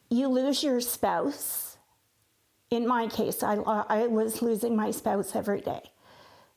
you lose your spouse. In my case, I was losing my spouse every day.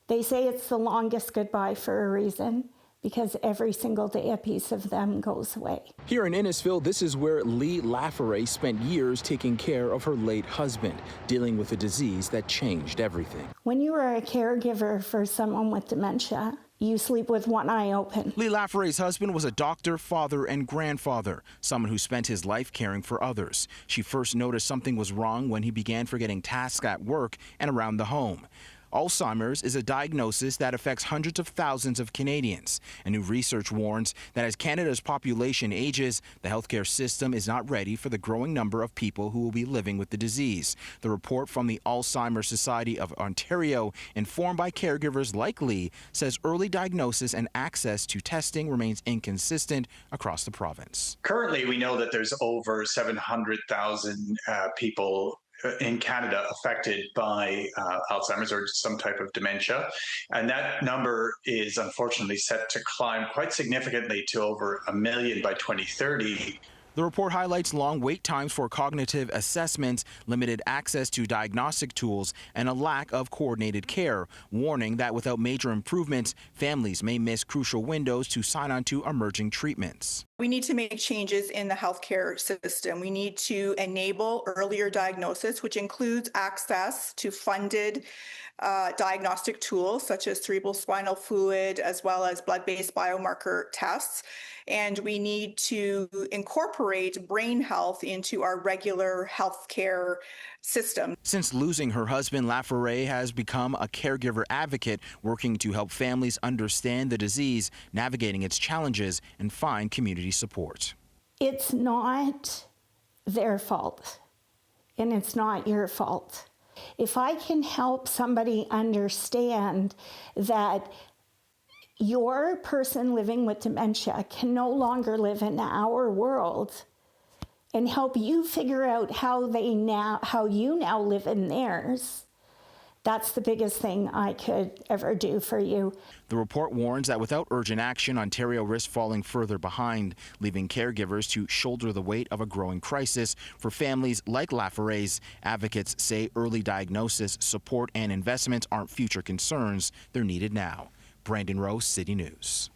They say it's the longest goodbye for a reason, because every single day a piece of them goes away. Here in Innisfil, this is where Lee Lafferay spent years taking care of her late husband, dealing with a disease that changed everything. When you are a caregiver for someone with dementia, you sleep with one eye open. Lee Lafferay's husband was a doctor, father, and grandfather, someone who spent his life caring for others. She first noticed something was wrong when he began forgetting tasks at work and around the home. Alzheimer's is a diagnosis that affects hundreds of thousands of Canadians. And new research warns that as Canada's population ages, the healthcare system is not ready for the growing number of people who will be living with the disease. The report from the Alzheimer Society of Ontario, informed by caregivers like Lee, says early diagnosis and access to testing remains inconsistent across the province. Currently, we know that there's over 700,000 people in Canada affected by Alzheimer's or some type of dementia. And that number is unfortunately set to climb quite significantly to over 1 million by 2030. The report highlights long wait times for cognitive assessments, limited access to diagnostic tools, and a lack of coordinated care, warning that without major improvements, families may miss crucial windows to sign on to emerging treatments. We need to make changes in the healthcare system. We need to enable earlier diagnosis, which includes access to funded diagnostic tools such as cerebrospinal fluid, as well as blood-based biomarker tests. And we need to incorporate brain health into our regular healthcare system. Since losing her husband, Lafferay has become a caregiver advocate, working to help families understand the disease, navigating its challenges, and find community support. It's not their fault, and it's not your fault. If I can help somebody understand that your person living with dementia can no longer live in our world, and help you figure out how you now live in theirs, that's the biggest thing I could ever do for you. The report warns that without urgent action, Ontario risks falling further behind, leaving caregivers to shoulder the weight of a growing crisis. For families like Lafferay's, advocates say early diagnosis, support, and investments aren't future concerns. They're needed now. Brandon Rowe, City News.